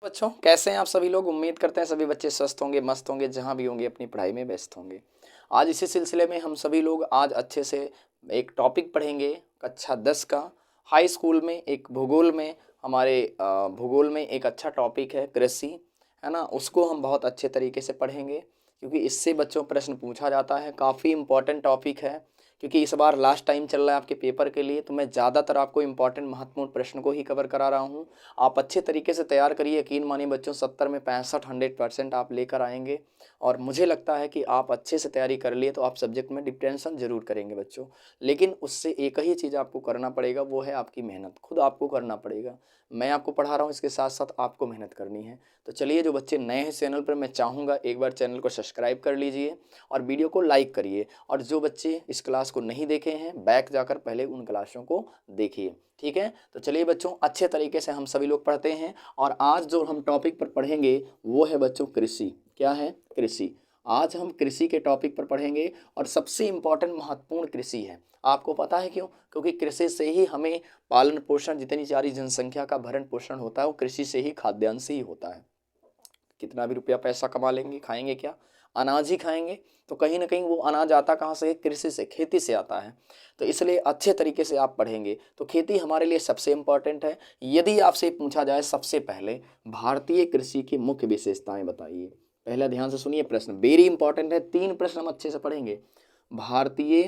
बच्चों कैसे हैं आप सभी लोग। उम्मीद करते हैं सभी बच्चे स्वस्थ होंगे, मस्त होंगे, जहां भी होंगे अपनी पढ़ाई में व्यस्त होंगे। आज इसी सिलसिले में हम सभी लोग आज अच्छे से एक टॉपिक पढ़ेंगे कक्षा 10 का। हाई स्कूल में एक भूगोल में हमारे भूगोल में एक अच्छा टॉपिक है कृषि, है ना। उसको हम बहुत अच्छे तरीके से पढ़ेंगे क्योंकि इससे बच्चों प्रश्न पूछा जाता है। काफ़ी इम्पोर्टेंट टॉपिक है क्योंकि इस बार लास्ट टाइम चल रहा है आपके पेपर के लिए, तो मैं ज़्यादातर आपको इम्पोर्टेंट महत्वपूर्ण प्रश्न को ही कवर करा रहा हूँ। आप अच्छे तरीके से तैयार करिए, यकीन मानिए बच्चों 70 में 65 100% आप लेकर आएंगे। और मुझे लगता है कि आप अच्छे से तैयारी कर लिए तो आप सब्जेक्ट में डिप्रेशन जरूर करेंगे बच्चों। लेकिन उससे एक ही चीज़ आपको करना पड़ेगा, वो है आपकी मेहनत। खुद आपको करना पड़ेगा। मैं आपको पढ़ा रहा हूँ, इसके साथ साथ आपको मेहनत करनी है। तो चलिए, जो बच्चे नए हैं चैनल पर, मैं चाहूँगा एक बार चैनल को सब्सक्राइब कर लीजिए और वीडियो को लाइक करिए। और जो बच्चे इस क्लास को नहीं देखे हैं, बैक जाकर पहले उन क्लासों को देखिए। ठीक है, तो चलिए बच्चों, अच्छे तरीके से हम सभी लोग पढ़ते हैं। और आज जो हम टॉपिक पर पढ़ेंगे वो है बच्चों कृषि। क्या है? कृषि। आज हम कृषि के टॉपिक पर पढ़ेंगे और सबसे इम्पोर्टेंट महत्वपूर्ण कृषि है। आपको पता है क्यों? क्योंकि कृषि से ही हमें पालन पोषण, जितनी सारी जनसंख्या का भरण पोषण होता है वो कृषि से ही, खाद्यान्न से ही होता है। कितना भी रुपया पैसा कमा लेंगे, खाएंगे क्या? अनाज ही खाएंगे। तो कहीं ना कहीं वो अनाज आता कहाँ से? कृषि से, खेती से आता है। तो इसलिए अच्छे तरीके से आप पढ़ेंगे तो खेती हमारे लिए सबसे इम्पोर्टेंट है। यदि आपसे पूछा जाए सबसे पहले भारतीय कृषि की मुख्य विशेषताएं बताइए। पहला ध्यान से सुनिए, प्रश्न वेरी इंपॉर्टेंट है। 3 प्रश्न हम अच्छे से पढ़ेंगे। भारतीय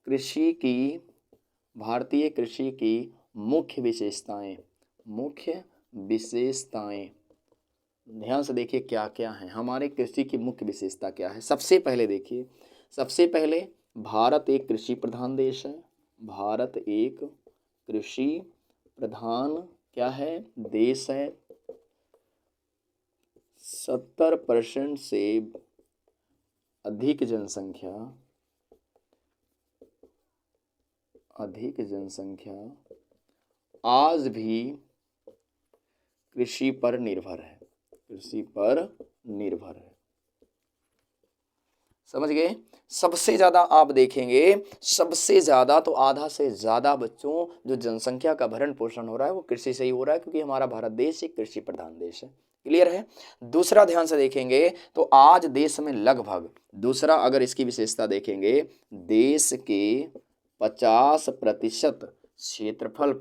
कृषि की भारतीय कृषि की मुख्य विशेषताएं। मुख्य विशेषताएं, ध्यान से देखिए क्या क्या है हमारे कृषि की मुख्य विशेषता क्या है। सबसे पहले देखिए, सबसे पहले भारत एक कृषि प्रधान देश है। भारत एक कृषि प्रधान क्या है? देश है। 70% से अधिक जनसंख्या आज भी कृषि पर निर्भर है। कृषि पर निर्भर है, समझ गए? सबसे ज्यादा आप देखेंगे, सबसे ज्यादा तो आधा से ज्यादा बच्चों जो जनसंख्या का भरण पोषण हो रहा है वो कृषि से ही हो रहा है, क्योंकि हमारा भारत देश एक कृषि प्रधान देश है। क्लियर है? दूसरा ध्यान से देखेंगे तो आज देश में लगभग, दूसरा अगर इसकी विशेषता देखेंगे, देश के 50% क्षेत्रफल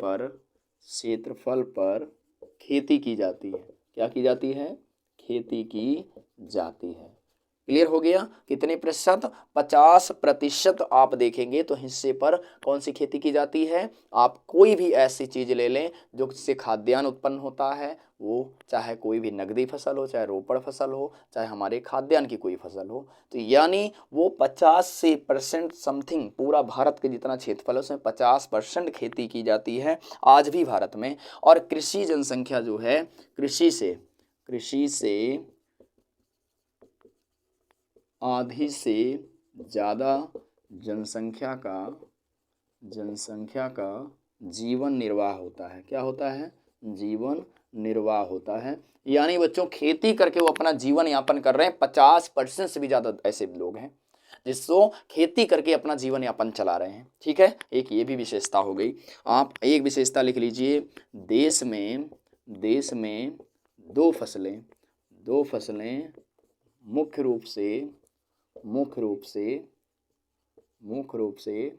पर खेती की जाती है। क्या की जाती है? खेती की जाती है। क्लियर हो गया? कितने प्रतिशत? 50% आप देखेंगे तो हिस्से पर कौन सी खेती की जाती है। आप कोई भी ऐसी चीज ले लें जो जिससे खाद्यान्न उत्पन्न होता है, वो चाहे कोई भी नगदी फसल हो, चाहे रोपड़ फसल हो, चाहे हमारे खाद्यान्न की कोई फसल हो, तो यानी वो 50% समथिंग, पूरा भारत के जितना क्षेत्रफल है उसमें 50% खेती की जाती है आज भी भारत में। और कृषि जनसंख्या जो है, कृषि से आधी से ज़्यादा जनसंख्या का जीवन निर्वाह होता है। क्या होता है? जीवन निर्वाह होता है। यानी बच्चों खेती करके वो अपना जीवन यापन कर रहे हैं। 50% से भी ज़्यादा ऐसे लोग हैं जिसको खेती करके अपना जीवन यापन चला रहे हैं। ठीक है, एक ये भी विशेषता हो गई। आप एक विशेषता लिख लीजिए, देश में दो फसलें मुख्य रूप से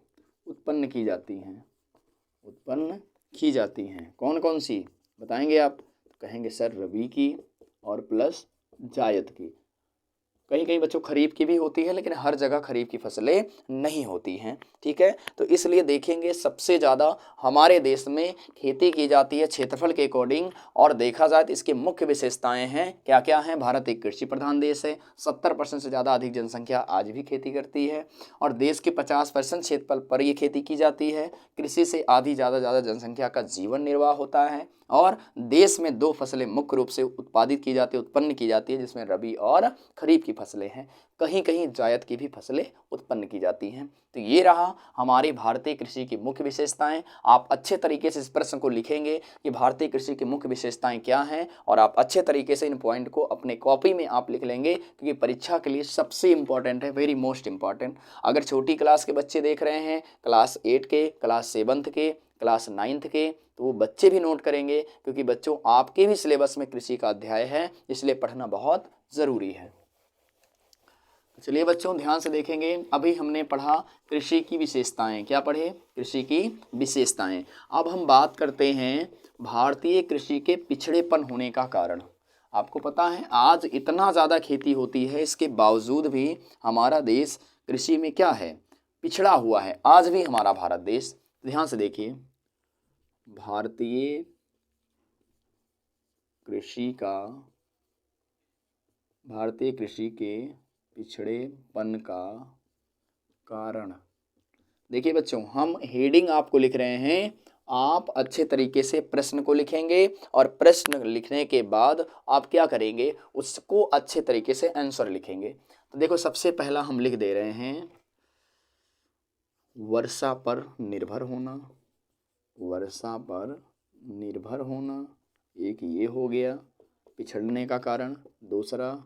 उत्पन्न की जाती हैं। कौन कौन सी बताएंगे आप? कहेंगे सर रबी की और प्लस जायद की। कहीं कहीं बच्चों खरीफ की भी होती है, लेकिन हर जगह खरीफ की फसलें नहीं होती हैं। ठीक है, तो इसलिए देखेंगे सबसे ज़्यादा हमारे देश में खेती की जाती है क्षेत्रफल के अकॉर्डिंग। और देखा जाए तो इसकी मुख्य विशेषताएं हैं, क्या क्या हैं? भारत एक कृषि प्रधान देश है। 70% से ज़्यादा अधिक जनसंख्या आज भी खेती करती है। और देश के 50% क्षेत्रफल पर यह खेती की जाती है। कृषि से आधी ज़्यादा जनसंख्या का जीवन निर्वाह होता है। और देश में 2 फसलें मुख्य रूप से उत्पन्न की जाती है, जिसमें रबी और खरीफ की फसलें हैं। कहीं कहीं जायद की भी फसलें उत्पन्न की जाती हैं। तो ये रहा हमारी भारतीय कृषि की मुख्य विशेषताएं। आप अच्छे तरीके से इस प्रश्न को लिखेंगे कि भारतीय कृषि की मुख्य विशेषताएं क्या हैं, और आप अच्छे तरीके से इन पॉइंट को अपने कॉपी में आप लिख लेंगे, क्योंकि परीक्षा के लिए सबसे इंपॉर्टेंट है, वेरी मोस्ट इंपॉर्टेंट। अगर छोटी क्लास के बच्चे देख रहे हैं, क्लास 8 के, क्लास 7 के, क्लास 9th के, तो वो बच्चे भी नोट करेंगे, क्योंकि बच्चों आपके भी सिलेबस में कृषि का अध्याय है, इसलिए पढ़ना बहुत ज़रूरी है। चलिए बच्चों ध्यान से देखेंगे। अभी हमने पढ़ा कृषि की विशेषताएं। क्या पढ़े? कृषि की विशेषताएं। अब हम बात करते हैं भारतीय कृषि के पिछड़ेपन होने का कारण। आपको पता है आज इतना ज़्यादा खेती होती है, इसके बावजूद भी हमारा देश कृषि में क्या है? पिछड़ा हुआ है आज भी हमारा भारत देश। ध्यान से देखिए, भारतीय कृषि के पिछड़ेपन का कारण। देखिए बच्चों, हम हेडिंग आपको लिख रहे हैं, आप अच्छे तरीके से प्रश्न को लिखेंगे और प्रश्न लिखने के बाद आप क्या करेंगे, उसको अच्छे तरीके से आंसर लिखेंगे। तो देखो सबसे पहला हम लिख दे रहे हैं वर्षा पर निर्भर होना। वर्षा पर निर्भर होना, एक ये हो गया पिछड़ने का कारण। दूसरा,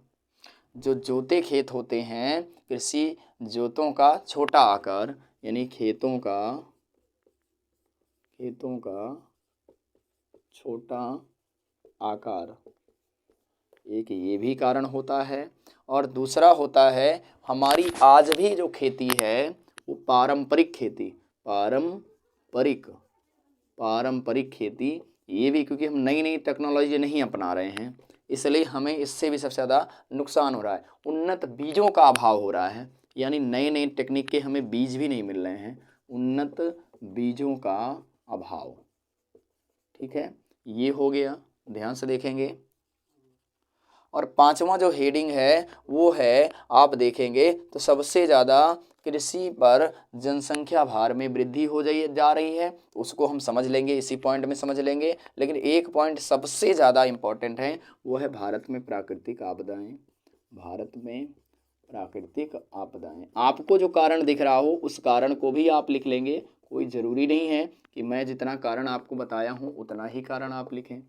जो जोते खेत होते हैं, कृषि जोतों का छोटा आकार, यानी खेतों का छोटा आकार, एक ये भी कारण होता है। और दूसरा होता है हमारी आज भी जो खेती है वो पारंपरिक खेती, पारंपरिक खेती, ये भी क्योंकि हम नई नई टेक्नोलॉजी नहीं अपना रहे हैं, इसलिए हमें इससे भी सबसे ज़्यादा नुकसान हो रहा है। उन्नत बीजों का अभाव हो रहा है, यानी नए नए टेक्निक के हमें बीज भी नहीं मिल रहे हैं, उन्नत बीजों का अभाव। ठीक है, ये हो गया, ध्यान से देखेंगे। और पांचवा जो हेडिंग है वो है, आप देखेंगे तो सबसे ज़्यादा कृषि पर जनसंख्या भार में वृद्धि हो जा रही है, तो उसको हम समझ लेंगे, इसी पॉइंट में समझ लेंगे। लेकिन एक पॉइंट सबसे ज़्यादा इम्पोर्टेंट है, वो है भारत में प्राकृतिक आपदाएं। भारत में प्राकृतिक आपदाएं, आपको जो कारण दिख रहा हो उस कारण को भी आप लिख लेंगे। कोई ज़रूरी नहीं है कि मैं जितना कारण आपको बताया हूँ उतना ही कारण आप लिखें।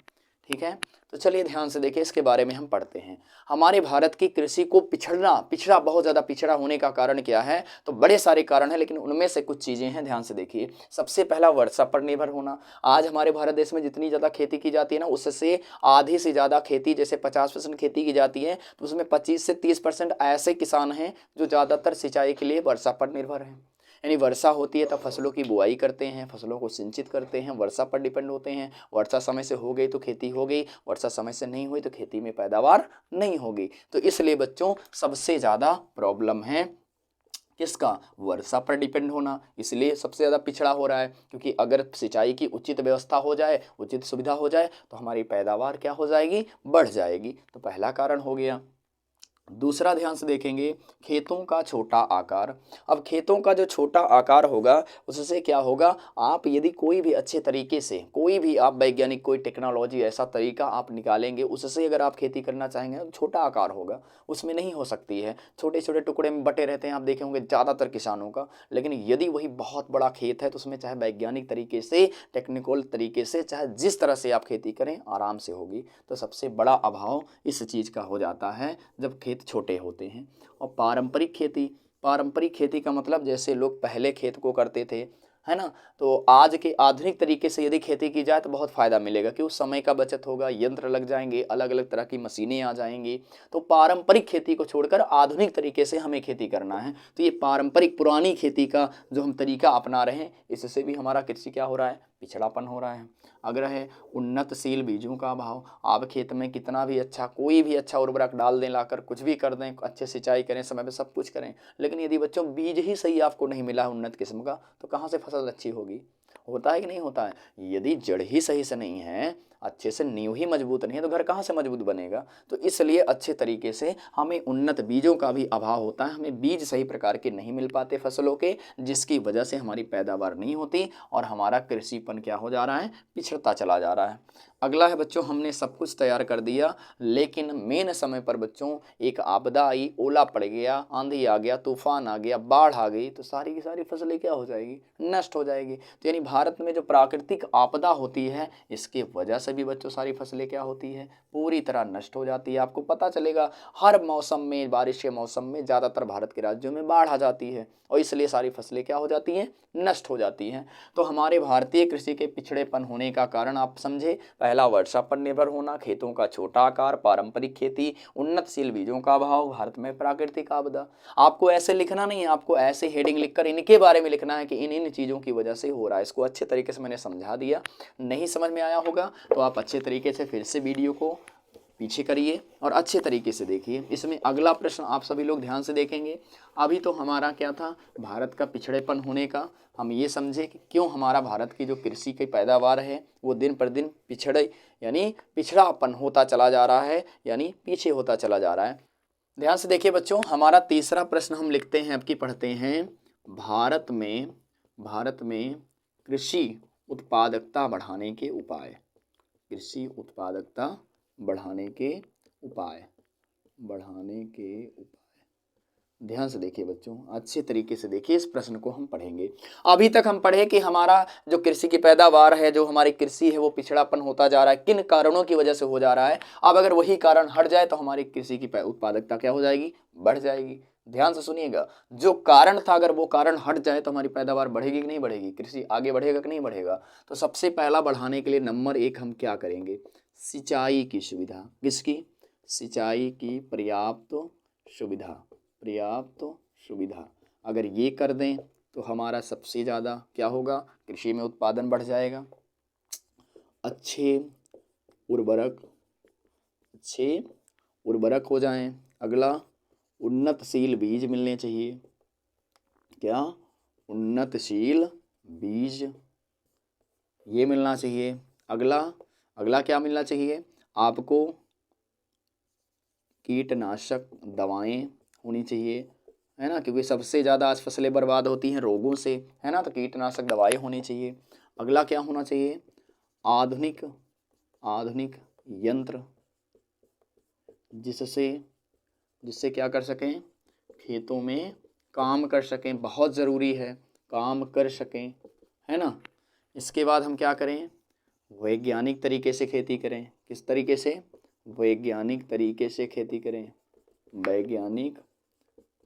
ठीक है, तो चलिए ध्यान से देखिए, इसके बारे में हम पढ़ते हैं। हमारे भारत की कृषि को पिछड़ा बहुत ज़्यादा पिछड़ा होने का कारण क्या है? तो बड़े सारे कारण हैं, लेकिन उनमें से कुछ चीज़ें हैं, ध्यान से देखिए। सबसे पहला, वर्षा पर निर्भर होना। आज हमारे भारत देश में जितनी ज़्यादा खेती की जाती है ना, उससे आधी से ज़्यादा खेती, जैसे 50% खेती की जाती है, तो उसमें 25 से 30% ऐसे किसान हैं जो ज़्यादातर सिंचाई के लिए वर्षा पर निर्भर हैं। यानी वर्षा होती है तब फसलों की बुआई करते हैं, फसलों को सिंचित करते हैं, वर्षा पर डिपेंड होते हैं। वर्षा समय से हो गई तो खेती हो गई, वर्षा समय से नहीं हुई तो खेती में पैदावार नहीं होगी। तो इसलिए बच्चों सबसे ज़्यादा प्रॉब्लम है किसका? वर्षा पर डिपेंड होना, इसलिए सबसे ज़्यादा पिछड़ा हो रहा है। क्योंकि अगर सिंचाई की उचित व्यवस्था हो जाए, उचित सुविधा हो जाए, तो हमारी पैदावार क्या हो जाएगी? बढ़ जाएगी। तो पहला कारण हो गया। दूसरा ध्यान से देखेंगे, खेतों का छोटा आकार। अब खेतों का जो छोटा आकार होगा उससे क्या होगा, आप यदि कोई भी अच्छे तरीके से, कोई भी आप वैज्ञानिक कोई टेक्नोलॉजी ऐसा तरीका आप निकालेंगे, उससे अगर आप खेती करना चाहेंगे तो छोटा आकार होगा, उसमें नहीं हो सकती है। छोटे छोटे टुकड़े में बटे रहते हैं, आप देखे होंगे ज़्यादातर किसानों का। लेकिन यदि वही बहुत बड़ा खेत है तो उसमें चाहे वैज्ञानिक तरीके से, टेक्निकल तरीके से, चाहे जिस तरह से आप खेती करें, आराम से होगी। तो सबसे बड़ा अभाव इस चीज़ का हो जाता है जब खेत छोटे होते हैं। और पारंपरिक खेती का मतलब जैसे लोग पहले खेत को करते थे, है ना, तो आज के आधुनिक तरीके से यदि खेती की जाए तो बहुत फ़ायदा मिलेगा, कि उस समय का बचत होगा, यंत्र लग जाएंगे, अलग अलग तरह की मशीनें आ जाएंगी। तो पारंपरिक खेती को छोड़कर आधुनिक तरीके से हमें खेती करना है। तो ये पारंपरिक पुरानी खेती का जो हम तरीका अपना रहे हैं, इससे भी हमारा कृषि क्या हो रहा है? पिछड़ापन हो रहा है। अगला है उन्नतशील बीजों का अभाव। आप खेत में कितना भी अच्छा, कोई भी अच्छा उर्वरक डाल दें, लाकर कुछ भी कर दें, अच्छे सिंचाई करें, समय पे सब कुछ करें, लेकिन यदि बच्चों बीज ही सही आपको नहीं मिला है उन्नत किस्म का, तो कहाँ से फसल अच्छी होगी? होता है कि नहीं होता है? यदि जड़ ही सही से नहीं है, अच्छे से नींव ही मजबूत नहीं है, तो घर कहाँ से मजबूत बनेगा? तो इसलिए अच्छे तरीके से हमें उन्नत बीजों का भी अभाव होता है, हमें बीज सही प्रकार के नहीं मिल पाते फसलों के, जिसकी वजह से हमारी पैदावार नहीं होती और हमारा कृषिपन क्या हो जा रहा है? पिछड़ता चला जा रहा है। अगला है बच्चों, हमने सब कुछ तैयार कर दिया लेकिन मेन समय पर बच्चों एक आपदा आई, ओला पड़ गया, आंधी आ गया, तूफान आ गया, बाढ़ आ गई, तो सारी की सारी फसलें क्या हो जाएगी, नष्ट हो जाएगी। तो यानी भारत में जो प्राकृतिक आपदा होती है इसके वजह से भी बच्चों सारी फसलें क्या होती है, पूरी तरह नष्ट हो जाती है। आपको पता चलेगा हर मौसम में, बारिश के मौसम में ज़्यादातर भारत के राज्यों में बाढ़ आ जाती है और इसलिए सारी फसलें क्या हो जाती हैं, नष्ट हो जाती हैं। तो हमारे भारतीय कृषि के पिछड़ेपन होने का कारण आप समझे, पहला वर्षा पर निर्भर होना, खेतों का छोटा आकार, पारंपरिक खेती, उन्नतशील बीजों का अभाव, भारत में प्राकृतिक आपदा। आपको ऐसे लिखना नहीं है, आपको ऐसे हेडिंग लिखकर इनके बारे में लिखना है कि इन इन चीज़ों की वजह से हो रहा है। इसको अच्छे तरीके से मैंने समझा दिया, नहीं समझ में आया होगा तो आप अच्छे तरीके से फिर से वीडियो को पीछे करिए और अच्छे तरीके से देखिए। इसमें अगला प्रश्न आप सभी लोग ध्यान से देखेंगे। अभी तो हमारा क्या था, भारत का पिछड़ेपन होने का, हम ये समझे कि क्यों हमारा भारत की जो कृषि की पैदावार है वो दिन पर दिन यानी पिछड़ापन होता चला जा रहा है, यानी पीछे होता चला जा रहा है। ध्यान से देखिए बच्चों, हमारा तीसरा प्रश्न हम लिखते हैं, अब की पढ़ते हैं, भारत में कृषि उत्पादकता बढ़ाने के उपाय। कृषि उत्पादकता बढ़ाने के उपाय। ध्यान से देखिए बच्चों, अच्छे तरीके से देखिए, इस प्रश्न को हम पढ़ेंगे। अभी तक हम पढ़े कि हमारा जो कृषि की पैदावार है, जो हमारी कृषि है वो पिछड़ापन होता जा रहा है, किन कारणों की वजह से हो जा रहा है। अब अगर वही कारण हट जाए तो हमारी कृषि की उत्पादकता क्या हो जाएगी, बढ़ जाएगी। ध्यान से सुनिएगा, जो कारण था अगर वो कारण हट जाए तो हमारी पैदावार बढ़ेगी कि नहीं बढ़ेगी, कृषि आगे बढ़ेगा कि नहीं बढ़ेगा। तो सबसे पहला बढ़ाने के लिए नंबर 1 हम क्या करेंगे, सिंचाई की सुविधा। किसकी, सिंचाई की पर्याप्त सुविधा। अगर ये कर दें तो हमारा सबसे ज़्यादा क्या होगा, कृषि में उत्पादन बढ़ जाएगा। अच्छे उर्वरक हो जाएं। अगला, उन्नतशील बीज मिलने चाहिए। क्या, उन्नतशील बीज ये मिलना चाहिए। अगला क्या मिलना चाहिए आपको, कीटनाशक दवाएं होनी चाहिए, है ना, क्योंकि सबसे ज़्यादा आज फसलें बर्बाद होती हैं रोगों से, है ना, तो कीटनाशक दवाएं होनी चाहिए। अगला क्या होना चाहिए, आधुनिक यंत्र जिससे क्या कर सकें, खेतों में काम कर सकें, बहुत ज़रूरी है काम कर सकें, है ना। इसके बाद हम क्या करें, वैज्ञानिक तरीके से खेती करें। किस तरीके से, वैज्ञानिक तरीके से खेती करें। वैज्ञानिक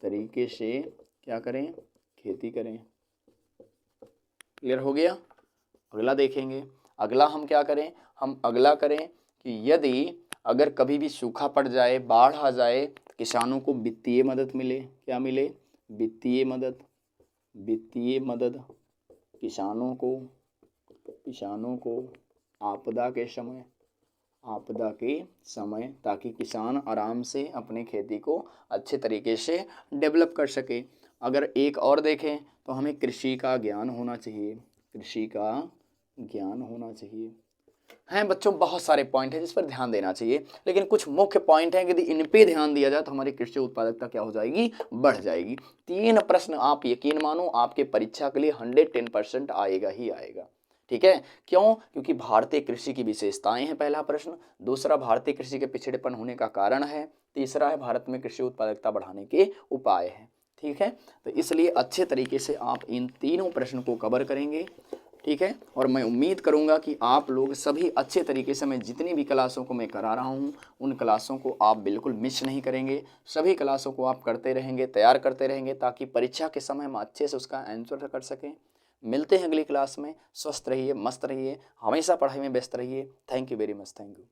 तरीके से क्या करें, खेती करें। क्लियर हो गया। अगला देखेंगे, अगला हम क्या करें, हम अगला करें कि यदि अगर कभी भी सूखा पड़ जाए, बाढ़ आ जाए, किसानों को वित्तीय मदद मिले। क्या मिले, वित्तीय मदद किसानों को आपदा के समय, ताकि किसान आराम से अपने खेती को अच्छे तरीके से डेवलप कर सके। अगर एक और देखें तो हमें कृषि का ज्ञान होना चाहिए। हैं बच्चों, बहुत सारे पॉइंट हैं जिस पर ध्यान देना चाहिए, लेकिन कुछ मुख्य पॉइंट हैं, यदि इन पे ध्यान दिया जाए तो हमारी कृषि उत्पादकता क्या हो जाएगी, बढ़ जाएगी। 3 प्रश्न आप यकीन मानो आपके परीक्षा के लिए 110% आएगा ही आएगा। ठीक है, क्यों, क्योंकि भारतीय कृषि की विशेषताएं हैं पहला प्रश्न, दूसरा भारतीय कृषि के पिछड़ेपन होने का कारण है, तीसरा है भारत में कृषि उत्पादकता बढ़ाने के उपाय हैं। ठीक है, तो इसलिए अच्छे तरीके से आप इन तीनों प्रश्न को कवर करेंगे। ठीक है, और मैं उम्मीद करूंगा कि आप लोग सभी अच्छे तरीके से, मैं जितनी भी क्लासों को मैं करा रहा हूं उन क्लासों को आप बिल्कुल मिस नहीं करेंगे। सभी क्लासों को आप करते रहेंगे, तैयार करते रहेंगे, ताकि परीक्षा के समय हम अच्छे से उसका आंसर कर सकें। मिलते हैं अगली क्लास में। स्वस्थ रहिए, मस्त रहिए, हमेशा पढ़ाई में व्यस्त रहिए। Thank you very much, thank you.